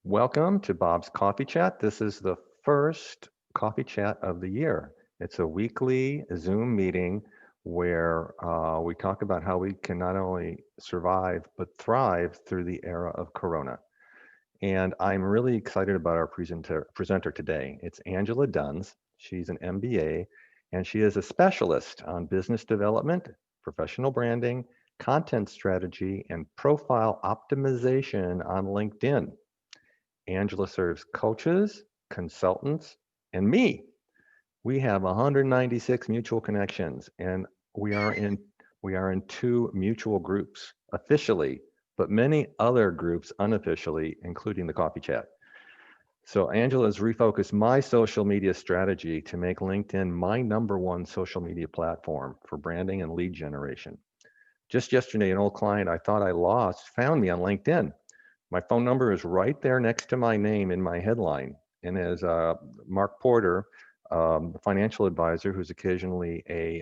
Welcome to Bob's Coffee Chat. This is the first coffee chat of the year. It's a weekly Zoom meeting where we talk about how we can not only survive but thrive through the era of Corona. And I'm really excited about our presenter today. It's Angela Duns. She's an MBA and she is a specialist on business development, professional branding, content strategy, and profile optimization on LinkedIn. Angela serves coaches, consultants, and me. We have 196 mutual connections, and we are in we are in two mutual groups officially, but many other groups unofficially, including the coffee chat. So Angela has refocused my social media strategy to make LinkedIn my number one social media platform for branding and lead generation. Just yesterday, an old client I thought I lost found me on LinkedIn. My phone number is right there next to my name in my headline. And as Mark Porter, the financial advisor, who's occasionally a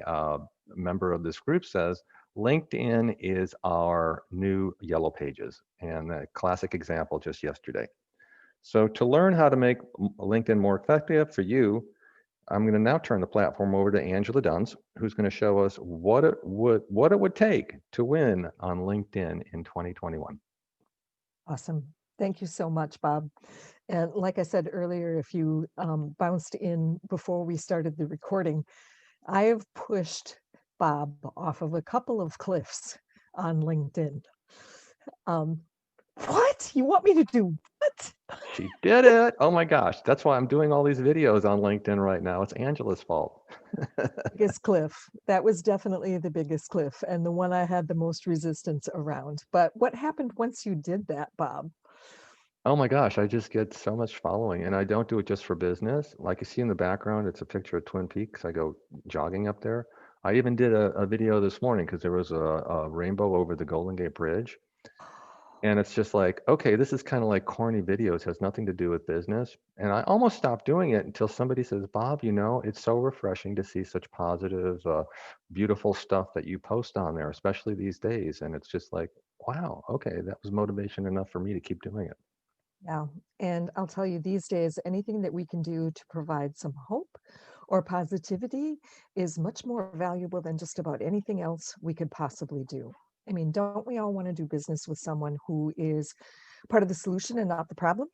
member of this group, says, LinkedIn is our new yellow pages. And a classic example just yesterday. So to learn how to make LinkedIn more effective for you, I'm going to now turn the platform over to Angela Duns, who's going to show us what it would take to win on LinkedIn in 2021. Awesome. Thank you so much, Bob. And like I said earlier, if you bounced in before we started the recording, I have pushed Bob off of a couple of cliffs on LinkedIn. Um, what? You want me to do what? She did it. Oh my gosh. That's why I'm doing all these videos on LinkedIn right now. It's Angela's fault. Biggest cliff. That was definitely the biggest cliff and the one I had the most resistance around. But what happened once you did that, Bob? Oh my gosh, I just get so much following and I don't do it just for business. Like you see in the background, it's a picture of Twin Peaks. I go jogging up there. I even did a video this morning because there was a rainbow over the Golden Gate Bridge. And it's just like, okay, this is kind of like corny videos, has nothing to do with business. And I almost stopped doing it until somebody says, Bob, it's so refreshing to see such positive, beautiful stuff that you post on there, especially these days. And it's just like, wow, okay, that was motivation enough for me to keep doing it. Yeah. And I'll tell you, these days, anything that we can do to provide some hope or positivity is much more valuable than just about anything else we could possibly do. I mean, don't we all want to do business with someone who is part of the solution and not the problem,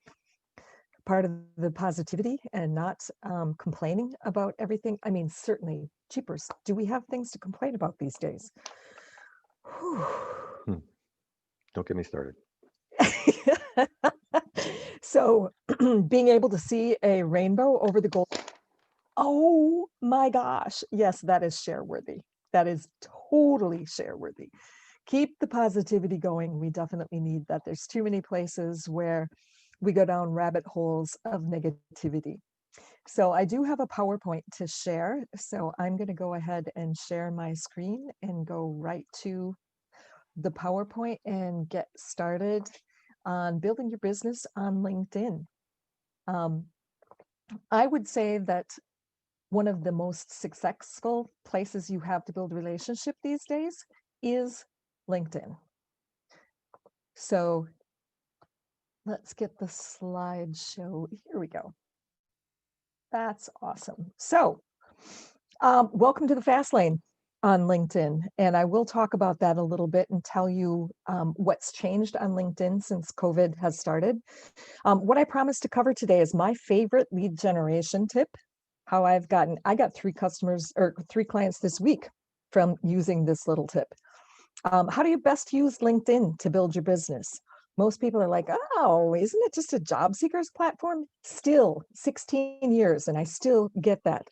part of the positivity and not complaining about everything? I mean, certainly, cheapers. Do we have things to complain about these days? Hmm. Don't get me started. So, being able to see a rainbow over the gold. Oh my gosh. Yes, that is share worthy. That is totally share worthy. Keep the positivity going. We definitely need that. There's too many places where we go down rabbit holes of negativity. So I do have a PowerPoint to share. So I'm going to go ahead and share my screen and go right to the PowerPoint and get started on building your business on LinkedIn. Um, I would say that one of the most successful places you have to build a relationship these days is LinkedIn. So let's get the slideshow. Here we go. That's awesome. So welcome to the Fast Lane on LinkedIn. And I will talk about that a little bit and tell you what's changed on LinkedIn since COVID has started. What I promised to cover today is my favorite lead generation tip. I got 3 clients this week from using this little tip. How do you best use LinkedIn to build your business? Most people are like, oh, isn't it just a job seekers platform? Still 16 years, and I still get that.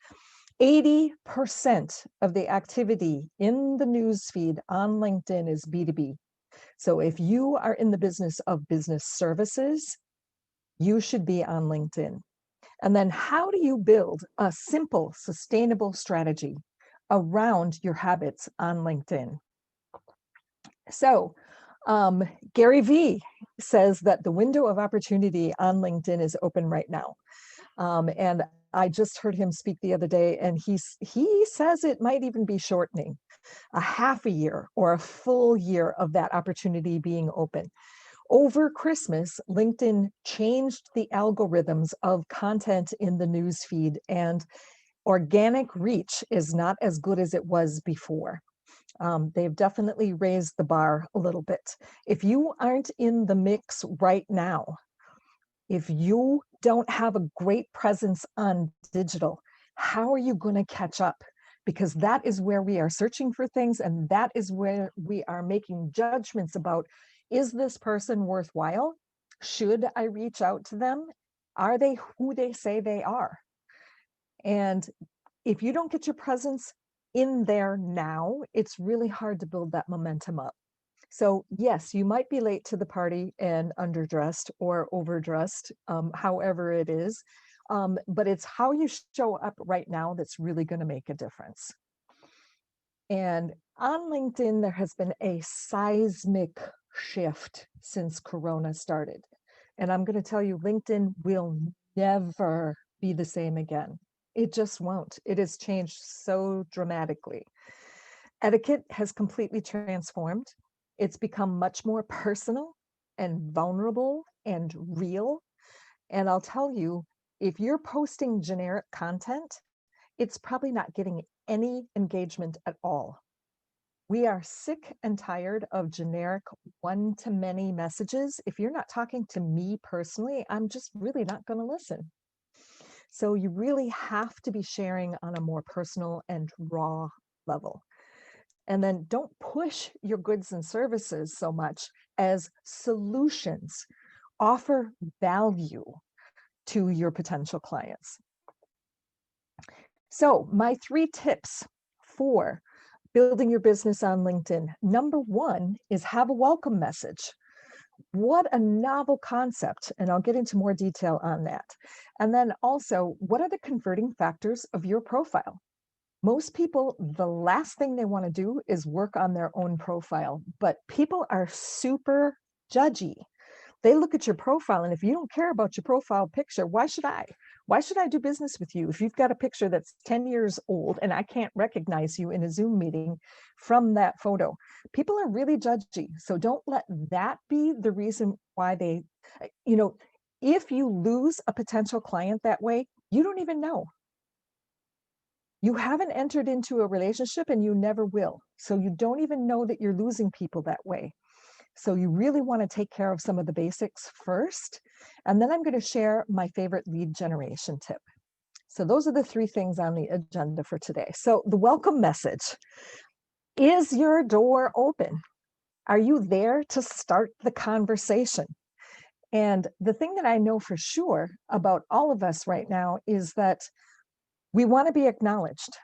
80% of the activity in the newsfeed on LinkedIn is B2B. So if you are in the business of business services, you should be on LinkedIn. And then how do you build a simple, sustainable strategy around your habits on LinkedIn? So Gary Vee says that the window of opportunity on LinkedIn is open right now. And I just heard him speak the other day, and he says it might even be shortening a half a year or a full year of that opportunity being open. Over Christmas, LinkedIn changed the algorithms of content in the newsfeed, and organic reach is not as good as it was before. They've definitely raised the bar a little bit. If you aren't in the mix right now, if you don't have a great presence on digital, how are you going to catch up? Because that is where we are searching for things, and that is where we are making judgments about, is this person worthwhile? Should I reach out to them? Are they who they say they are? And if you don't get your presence in there now, it's really hard to build that momentum up. So yes, you might be late to the party and underdressed or overdressed, however it is, but it's how you show up right now that's really going to make a difference. And on LinkedIn, there has been a seismic shift since Corona started. And I'm going to tell you, LinkedIn will never be the same again. It just won't. It has changed so dramatically. Etiquette has completely transformed. It's become much more personal and vulnerable and real. And I'll tell you, if you're posting generic content, it's probably not getting any engagement at all. We are sick and tired of generic one-to-many messages. If you're not talking to me personally, I'm just really not going to listen. So you really have to be sharing on a more personal and raw level. And then don't push your goods and services so much as solutions. Offer value to your potential clients. So my 3 tips for building your business on LinkedIn. Number 1 is have a welcome message. What a novel concept, and I'll get into more detail on that. And then also, what are the converting factors of your profile? Most people, the last thing they want to do is work on their own profile, but people are super judgy. They look at your profile, and if you don't care about your profile picture, why should I? Why should I do business with you if you've got a picture that's 10 years old and I can't recognize you in a Zoom meeting from that photo? People are really judgy. So don't let that be the reason why they, if you lose a potential client that way, you don't even know. You haven't entered into a relationship and you never will. So you don't even know that you're losing people that way. So you really want to take care of some of the basics first. And then I'm going to share my favorite lead generation tip. So those are the 3 things on the agenda for today. So the welcome message. Is your door open? Are you there to start the conversation? And the thing that I know for sure about all of us right now is that we want to be acknowledged.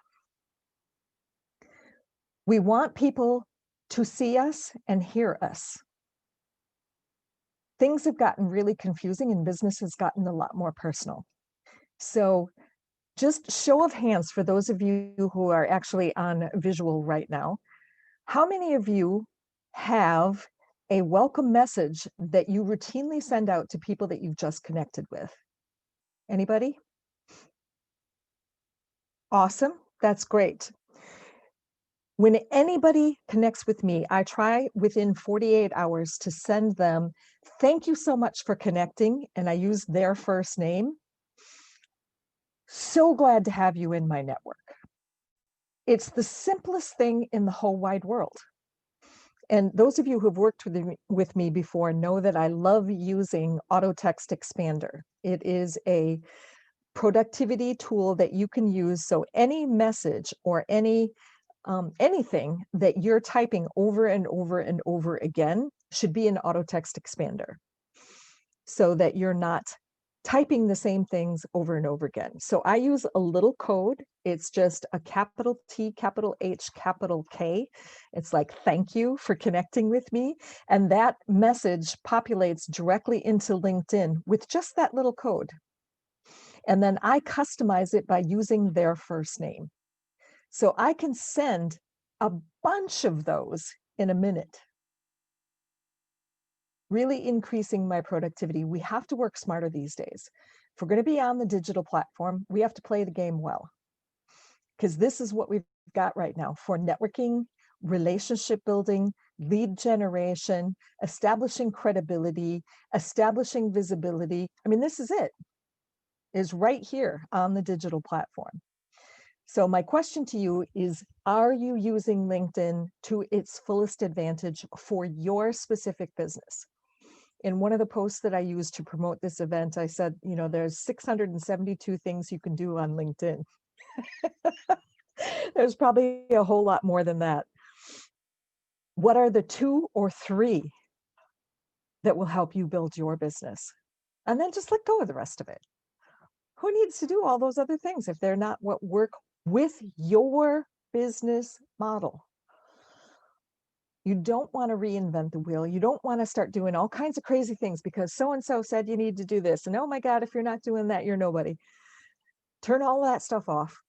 We want people to see us and hear us. Things have gotten really confusing and business has gotten a lot more personal. So just show of hands for those of you who are actually on visual right now. How many of you have a welcome message that you routinely send out to people that you've just connected with? Anybody? Awesome. That's great. When anybody connects with me, I try within 48 hours to send them, thank you so much for connecting, and I use their first name. So glad to have you in my network. It's the simplest thing in the whole wide world. And those of you who've worked with me before know that I love using Auto Text Expander. It is a productivity tool that you can use. So any message or anything that you're typing over and over and over again should be an Auto Text Expander so that you're not typing the same things over and over again. So I use a little code. It's just a capital T, capital H, capital K. It's like, thank you for connecting with me. And that message populates directly into LinkedIn with just that little code. And then I customize it by using their first name. So I can send a bunch of those in a minute, really increasing my productivity. We have to work smarter these days. If we're going to be on the digital platform, we have to play the game well, because this is what we've got right now for networking, relationship building, lead generation, establishing credibility, establishing visibility. I mean, this is it, is right here on the digital platform. So my question to you is, are you using LinkedIn to its fullest advantage for your specific business? In one of the posts that I used to promote this event, I said, you know, there's 672 things you can do on LinkedIn. There's probably a whole lot more than that. What are the 2 or 3 that will help you build your business? And then just let go of the rest of it. Who needs to do all those other things if they're not what work with your business model? You don't want to reinvent the wheel. You don't want to start doing all kinds of crazy things because so-and-so said you need to do this. And oh my God, if you're not doing that, you're nobody. Turn all that stuff off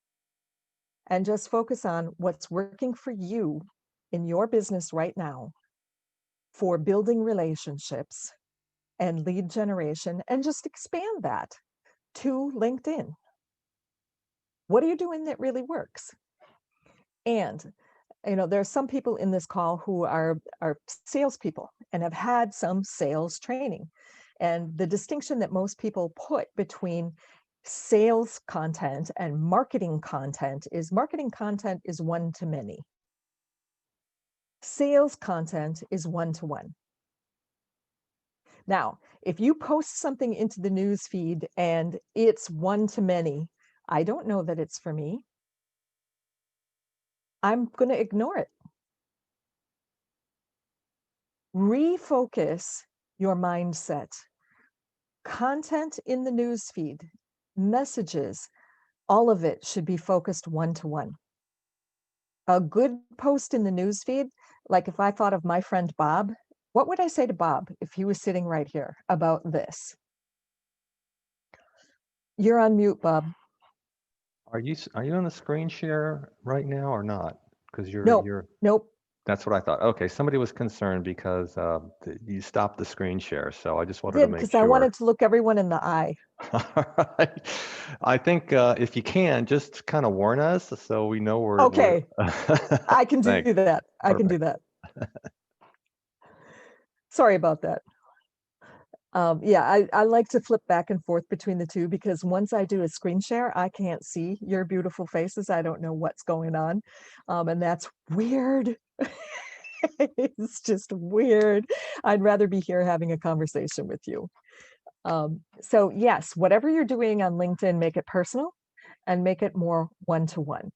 and just focus on what's working for you in your business right now for building relationships and lead generation, and just expand that to LinkedIn. What are you doing that really works? And you know, there are some people in this call who are salespeople and have had some sales training. And the distinction that most people put between sales content and marketing content is one-to-many. Sales content is one-to-one. Now, if you post something into the news feed and it's one-to-many, I don't know that it's for me. I'm going to ignore it. Refocus your mindset. Content in the newsfeed, messages, all of it should be focused one-to-one. A good post in the newsfeed, like if I thought of my friend Bob, what would I say to Bob if he was sitting right here about this? You're on mute, Bob. Are you on the screen share right now or not? Because Nope. Nope. That's what I thought. Okay, somebody was concerned because you stopped the screen share, so I just I wanted to did, make because I sure. wanted to look everyone in the eye. All right. I think if you can, just kind of warn us so we know we're. Okay, I can Thanks. do that. I can do Perfect. that. Sorry about that. Yeah, I like to flip back and forth between the two because once I do a screen share, I can't see your beautiful faces. I don't know what's going on. And that's weird. It's just weird. I'd rather be here having a conversation with you. So yes, whatever you're doing on LinkedIn, make it personal and make it more one-to-one.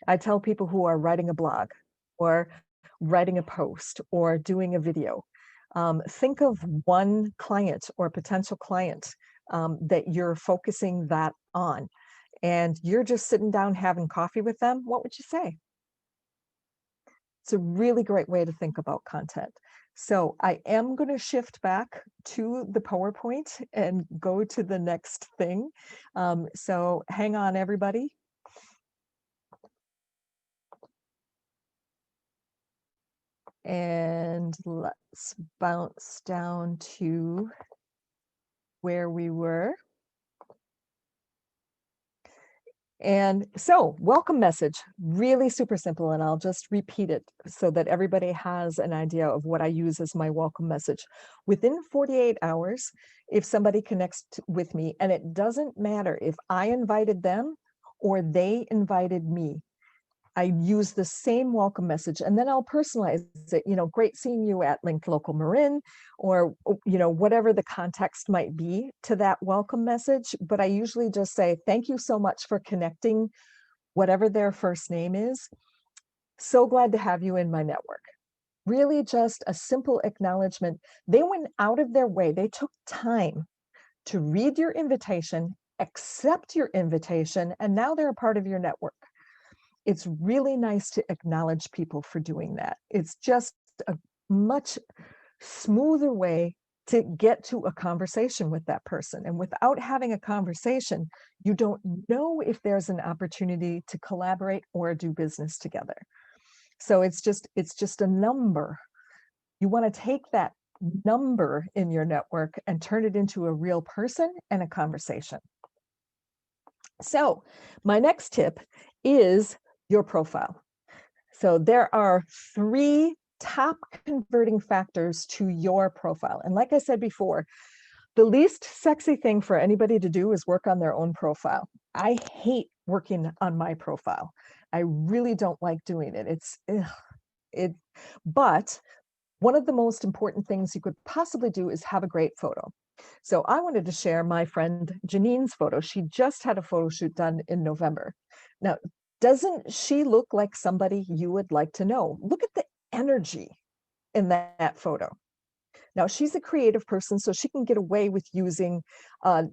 I tell people who are writing a blog or writing a post or doing a video, think of one client or potential client that you're focusing that on, and you're just sitting down having coffee with them. What would you say? It's a really great way to think about content. So I am going to shift back to the PowerPoint and go to the next thing. So hang on, everybody. And let's bounce down to where we were. And so welcome message, really super simple. And I'll just repeat it so that everybody has an idea of what I use as my welcome message. Within 48 hours, if somebody connects with me, and it doesn't matter if I invited them or they invited me, I use the same welcome message, and then I'll personalize it, you know, great seeing you at Link Local Marin, or, you know, whatever the context might be to that welcome message. But I usually just say, thank you so much for connecting, whatever their first name is. So glad to have you in my network. Really just a simple acknowledgement. They went out of their way. They took time to read your invitation, accept your invitation, and now they're a part of your network. It's really nice to acknowledge people for doing that. It's just a much smoother way to get to a conversation with that person. And without having a conversation, you don't know if there's an opportunity to collaborate or do business together. So it's just a number. You want to take that number in your network and turn it into a real person and a conversation. So my next tip is your profile. So there are 3 top converting factors to your profile. And like I said before, the least sexy thing for anybody to do is work on their own profile. I hate working on my profile. I really don't like doing it. It, but one of the most important things you could possibly do is have a great photo. So I wanted to share my friend Janine's photo. She just had a photo shoot done in November. Now, doesn't she look like somebody you would like to know? Look at the energy in that photo. Now, she's a creative person, so she can get away with using, a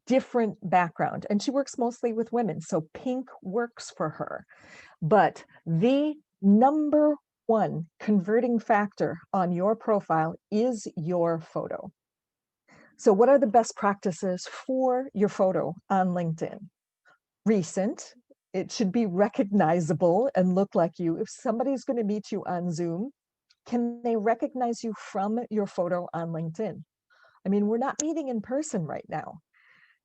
different background. And she works mostly with women, so pink works for her. But the number one converting factor on your profile is your photo. So what are the best practices for your photo on LinkedIn? Recent. It should be recognizable and look like you. If somebody's going to meet you on Zoom, can they recognize you from your photo on LinkedIn? I mean, we're not meeting in person right now.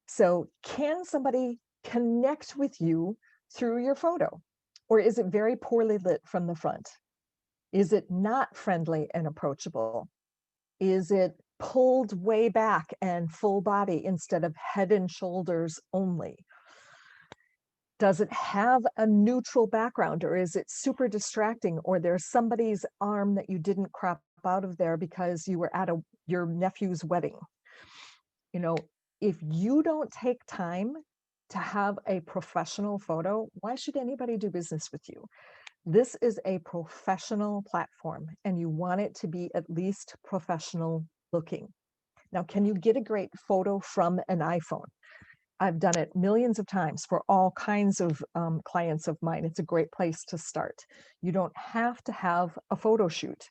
So can somebody connect with you through your photo? Or is it very poorly lit from the front? Is it not friendly and approachable? Is it pulled way back and full body instead of head and shoulders only? Does it have a neutral background, or is it super distracting, or there's somebody's arm that you didn't crop out of there because you were at your nephew's wedding? You know, if you don't take time to have a professional photo, why should anybody do business with you? This is a professional platform, and you want it to be at least professional looking. Now, can you get a great photo from an iPhone? I've done it millions of times for all kinds of clients of mine. It's a great place to start. You don't have to have a photo shoot,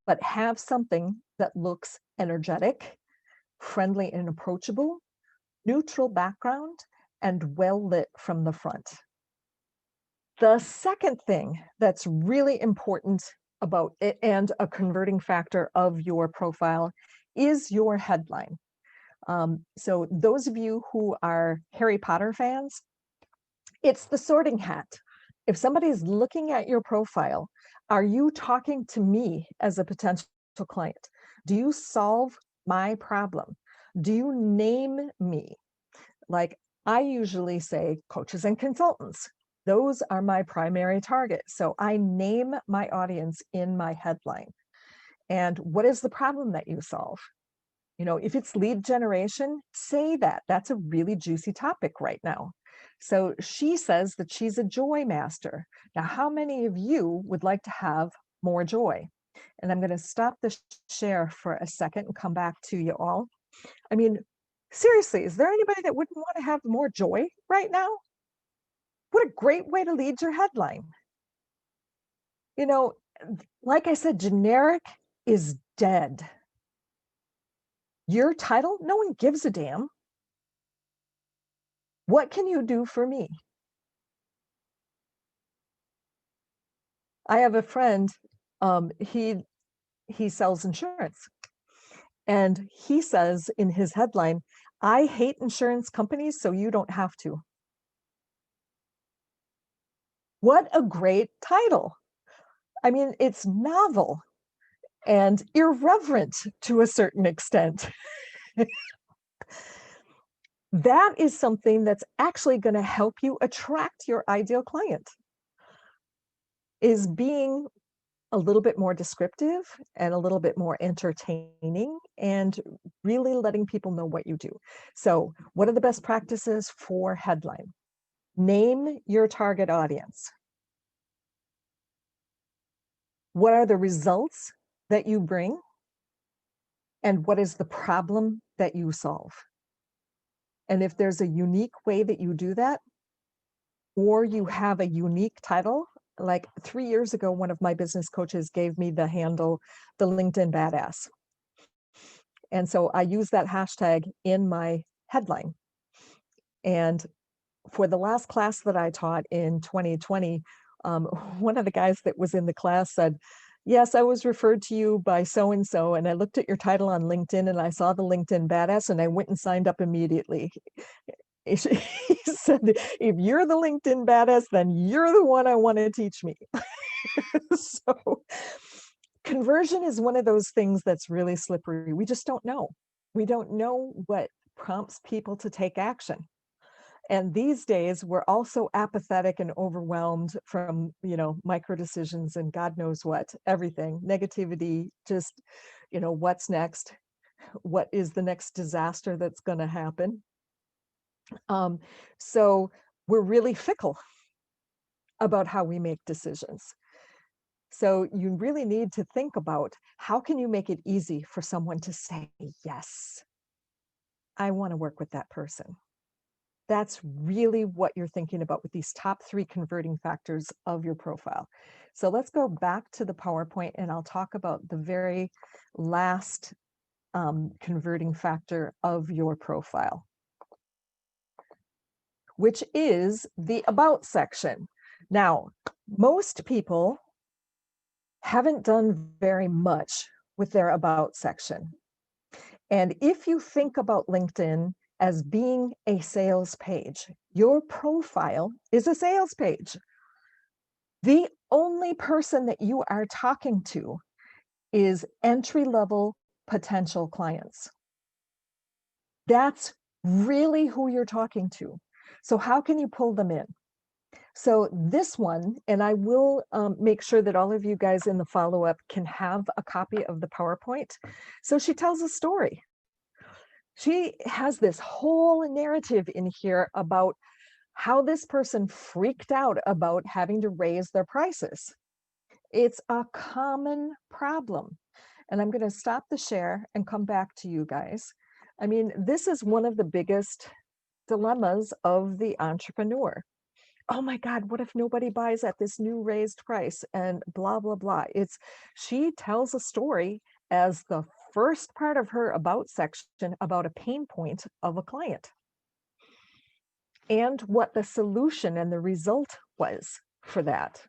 but have something that looks energetic, friendly and approachable, neutral background, and well lit from the front. The second thing that's really important about it and a converting factor of your profile is your headline. So those of you who are Harry Potter fans, it's the Sorting Hat. If somebody's looking at your profile, are you talking to me as a potential client? Do you solve my problem? Do you name me? Like I usually say coaches and consultants. Those are my primary target. So I name my audience in my headline. And what is the problem that you solve? You know, if it's lead generation, say that. That's a really juicy topic right now. So she says that she's a joy master. Now, how many of you would like to have more joy? And I'm going to stop the share for a second and come back to you all. I mean, seriously, is there anybody that wouldn't want to have more joy right now? What a great way to lead your headline. You know, like I said, generic is dead. Your title, no one gives a damn. What can you do for me? I have a friend, he sells insurance. And he says in his headline, I hate insurance companies, so you don't have to. What a great title. I mean, it's novel and irreverent to a certain extent. That is something that's actually going to help you attract your ideal client, is being a little bit more descriptive and a little bit more entertaining and really letting people know what you do. So what are the best practices for headline? Name your target audience. What are the results that you bring? And what is the problem that you solve? And if there's a unique way that you do that, or you have a unique title, like 3 years ago, one of my business coaches gave me the handle, the LinkedIn Badass. And so I use that hashtag in my headline. And for the last class that I taught in 2020, one of the guys that was in the class said, yes, I was referred to you by so-and-so, and I looked at your title on LinkedIn and I saw the LinkedIn Badass and I went and signed up immediately. He said, if you're the LinkedIn badass, then you're the one I want to teach me. So conversion is one of those things that's really slippery. We just don't know. We don't know what prompts people to take action. And these days, we're also apathetic and overwhelmed from, micro decisions and God knows what, everything, negativity, just, what's next? What is the next disaster that's going to happen? So we're really fickle about how we make decisions. So you really need to think about how can you make it easy for someone to say, yes, I want to work with that person. That's really what you're thinking about with these top 3 converting factors of your profile. So let's go back to the PowerPoint and I'll talk about the very last converting factor of your profile, which is the About section. Now, most people haven't done very much with their About section. And if you think about LinkedIn as being a sales page, your profile is a sales page. The only person that you are talking to is entry-level potential clients. That's really who you're talking to. So how can you pull them in? So this one, and I will make sure that all of you guys in the follow-up can have a copy of the PowerPoint. So she tells a story. She has this whole narrative in here about how this person freaked out about having to raise their prices. It's a common problem. And I'm going to stop the share and come back to you guys. I mean, this is one of the biggest dilemmas of the entrepreneur. Oh my God, what if nobody buys at this new raised price and blah, blah, blah. She tells a story as the first part of her About section about a pain point of a client and what the solution and the result was for that.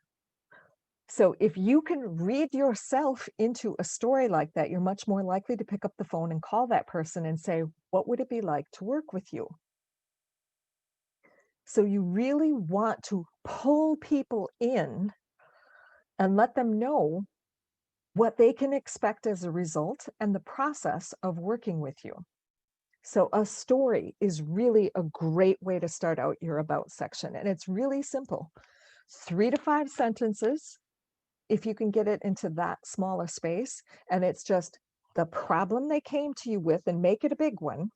So if you can read yourself into a story like that, you're much more likely to pick up the phone and call that person and say, what would it be like to work with you? So you really want to pull people in and let them know what they can expect as a result and the process of working with you. So a story is really a great way to start out your About section. And it's really simple. 3 to 5 sentences, if you can get it into that small a space. And it's just the problem they came to you with and make it a big one,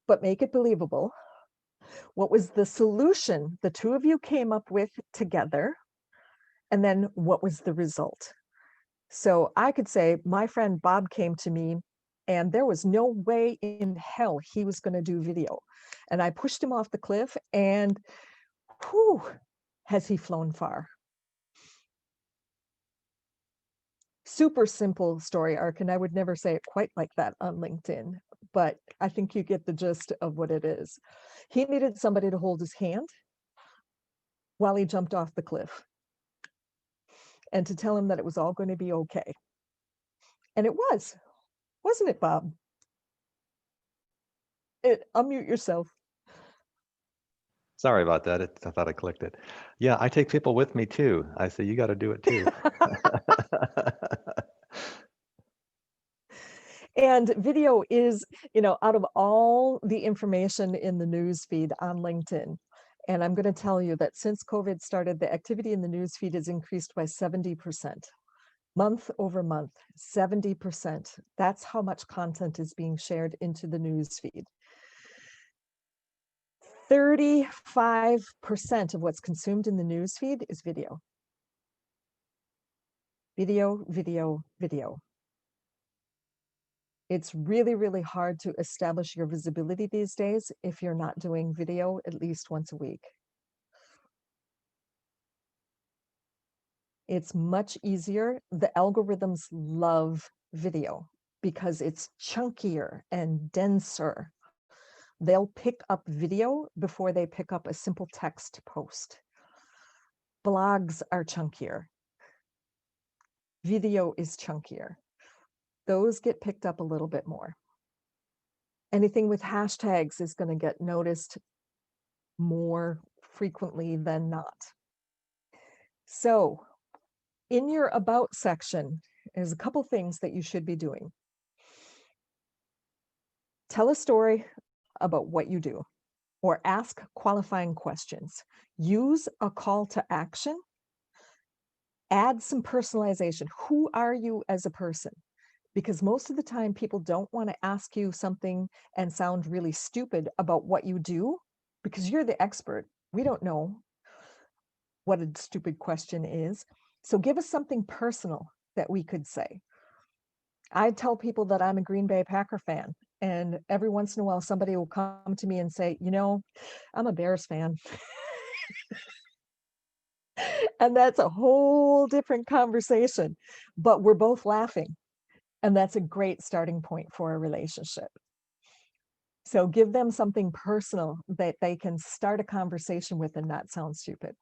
but make it believable. What was the solution the 2 of you came up with together? And then what was the result? So I could say my friend Bob came to me and there was no way in hell he was going to do video. And I pushed him off the cliff and whew, has he flown far. Super simple story arc, and I would never say it quite like that on LinkedIn, but I think you get the gist of what it is. He needed somebody to hold his hand while he jumped off the cliff and to tell him that it was all going to be okay. And it was, wasn't it, Bob? Unmute yourself. Sorry about that. I thought I clicked it. Yeah, I take people with me too. I say, you got to do it too. And video is, out of all the information in the news feed on LinkedIn, and I'm going to tell you that since COVID started, the activity in the news feed has increased by 70%. Month over month, 70%. That's how much content is being shared into the news feed. 35% of what's consumed in the news feed is video. Video, video, video. It's really, really hard to establish your visibility these days if you're not doing video at least once a week. It's much easier. The algorithms love video because it's chunkier and denser. They'll pick up video before they pick up a simple text post. Blogs are chunkier. Video is chunkier. Those get picked up a little bit more. Anything with hashtags is going to get noticed more frequently than not. So, in your About section, there's a couple things that you should be doing. Tell a story about what you do, or ask qualifying questions. Use a call to action. Add some personalization. Who are you as a person? Because most of the time, people don't want to ask you something and sound really stupid about what you do because you're the expert. We don't know what a stupid question is. So give us something personal that we could say. I tell people that I'm a Green Bay Packer fan, and every once in a while, somebody will come to me and say, I'm a Bears fan. And that's a whole different conversation, but we're both laughing. And that's a great starting point for a relationship. So give them something personal that they can start a conversation with and not sound stupid.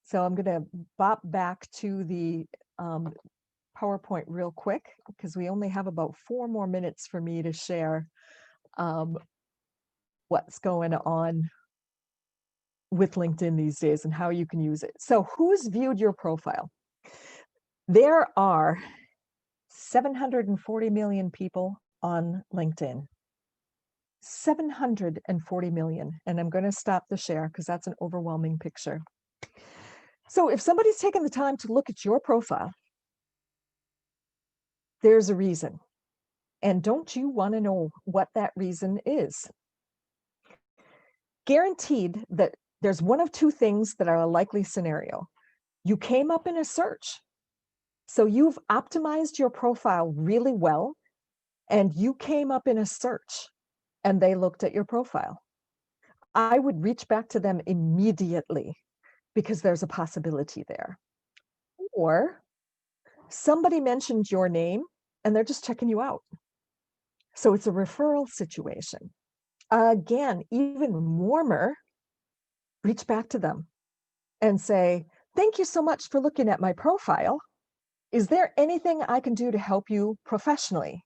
So I'm going to bop back to the PowerPoint real quick because we only have about 4 more minutes for me to share what's going on with LinkedIn these days and how you can use it. So who's viewed your profile? There are 740 million people on LinkedIn. 740 million. And I'm going to stop the share because that's an overwhelming picture. So if somebody's taken the time to look at your profile, there's a reason. And don't you want to know what that reason is? Guaranteed that there's one of two things that are a likely scenario. You came up in a search. So you've optimized your profile really well, and you came up in a search and they looked at your profile. I would reach back to them immediately because there's a possibility there. Or somebody mentioned your name and they're just checking you out. So it's a referral situation. Again, even warmer, reach back to them and say, thank you so much for looking at my profile. Is there anything I can do to help you professionally?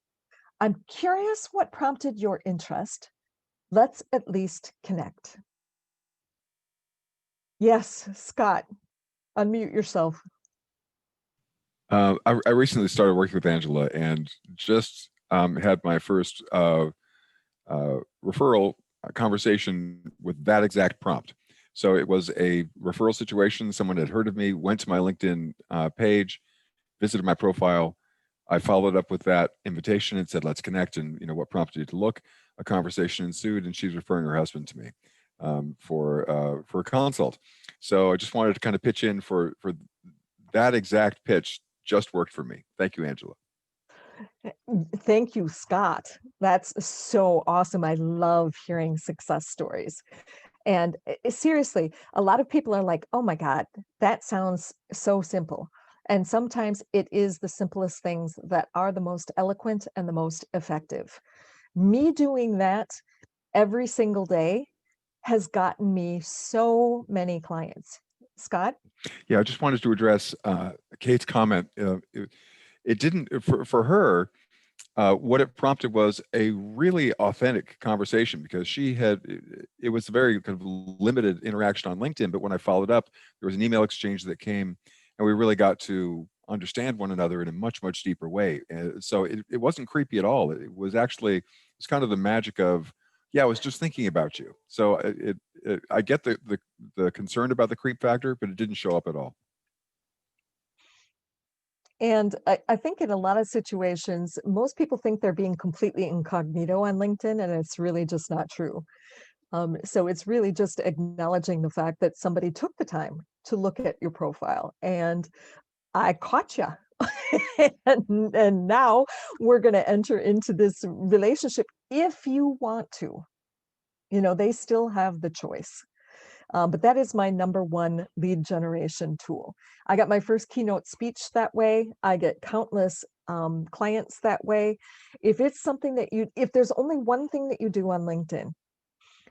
I'm curious what prompted your interest. Let's at least connect. Yes, Scott, unmute yourself. I recently started working with Angela and just had my first referral conversation with that exact prompt. So it was a referral situation. Someone had heard of me, went to my LinkedIn page, visited my profile. I followed up with that invitation and said, let's connect. And what prompted you to look? A conversation ensued, and she's referring her husband to me for a consult. So I just wanted to kind of pitch in for that exact pitch. Just worked for me. Thank you, Angela. Thank you, Scott. That's so awesome. I love hearing success stories. And seriously, a lot of people are like, oh my God, that sounds so simple. And sometimes it is the simplest things that are the most eloquent and the most effective. Me doing that every single day has gotten me so many clients. Scott? Yeah, I just wanted to address Kate's comment. It didn't, for her, what it prompted was a really authentic conversation because it was a very kind of limited interaction on LinkedIn. But when I followed up, there was an email exchange that came and we really got to understand one another in a much, much deeper way. So it wasn't creepy at all. It was actually, it's kind of the magic of, yeah, I was just thinking about you. So I get the concern about the creep factor, but it didn't show up at all. And I think in a lot of situations, most people think they're being completely incognito on LinkedIn, and it's really just not true. So it's really just acknowledging the fact that somebody took the time to look at your profile, and I caught you. and now we're going to enter into this relationship if you want to. They still have the choice. But that is my number one lead generation tool. I got my first keynote speech that way. I get countless clients that way. If it's something that if there's only one thing that you do on LinkedIn,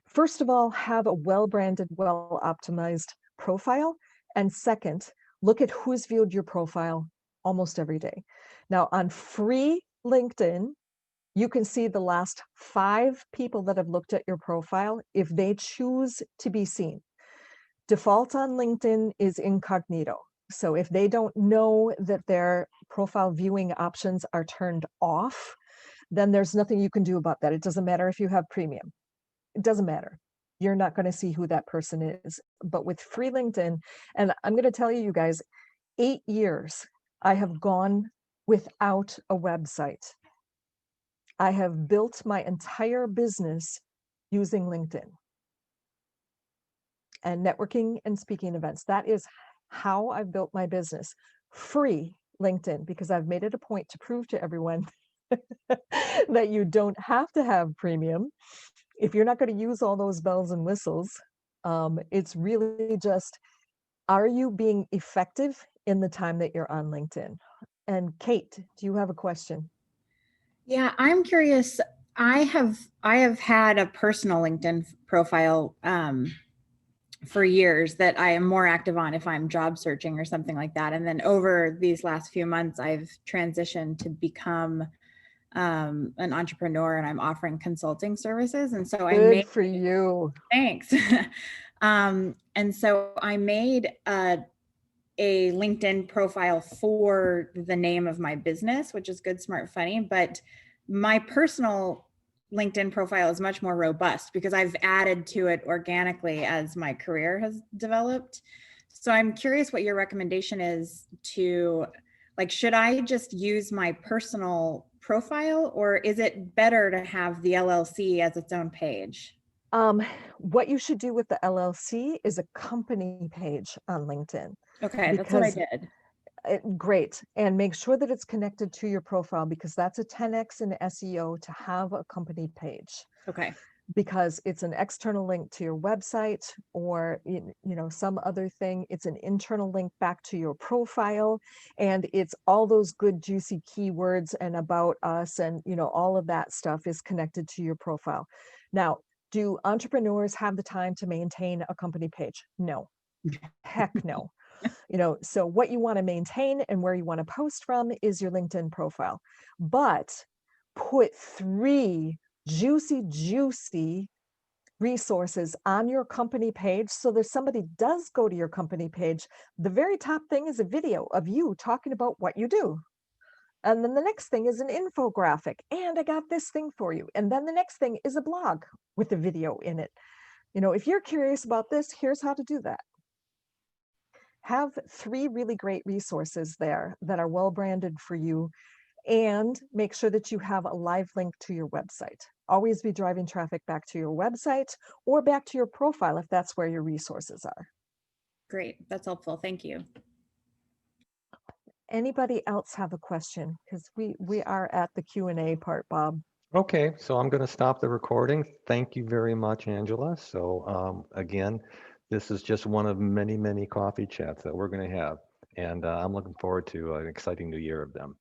first of all, have a well-branded, well-optimized profile. And second, look at who's viewed your profile almost every day. Now on free LinkedIn, You can see the last 5 people that have looked at your profile if they choose to be seen. Default on LinkedIn is incognito. So if they don't know that their profile viewing options are turned off, then there's nothing you can do about that. It doesn't matter if you have premium. It doesn't matter. You're not going to see who that person is. But with free LinkedIn, and I'm going to tell you guys, 8 years I have gone without a website. I have built my entire business using LinkedIn and networking and speaking events. That is how I've built my business. Free LinkedIn, because I've made it a point to prove to everyone that you don't have to have premium. If you're not going to use all those bells and whistles, it's really just, are you being effective in the time that you're on LinkedIn? And Kate, do you have a question? Yeah, I'm curious. I have had a personal LinkedIn profile for years that I am more active on if I'm job searching or something like that. And then over these last few months, I've transitioned to become an entrepreneur, and I'm offering consulting services. And so I Good made, for you. thanks. And so I made a LinkedIn profile for the name of my business, which is Good Smart Funny, but my personal LinkedIn profile is much more robust because I've added to it organically as my career has developed. So I'm curious what your recommendation is to, like, should I just use my personal profile, or is it better to have the LLC as its own page? What you should do with the LLC is a company page on LinkedIn. Okay, that's what I Because did. great. And make sure that it's connected to your profile, because that's a 10x in SEO to have a company page, Okay. because it's an external link to your website or some other thing. It's an internal link back to your profile, and it's all those good juicy keywords and about us, and all of that stuff is connected to your profile. Now, do entrepreneurs have the time to maintain a company page? No. Heck no. So what you want to maintain and where you want to post from is your LinkedIn profile. But put 3 juicy resources on your company page, so that somebody does go to your company page, the very top thing is a video of you talking about what you do. And then the next thing is an infographic, and I got this thing for you. And then the next thing is a blog with a video in it. If you're curious about this, here's how to do that. Have 3 really great resources there that are well branded for you, and make sure that you have a live link to your website. Always be driving traffic back to your website or back to your profile if that's where your resources are. Great. That's helpful. Thank you. Anybody else have a question? Because we are at the Q&A part, Bob. Okay, so I'm going to stop the recording. Thank you very much, Angela. So again, this is just one of many, many coffee chats that we're going to have. And I'm looking forward to an exciting new year of them.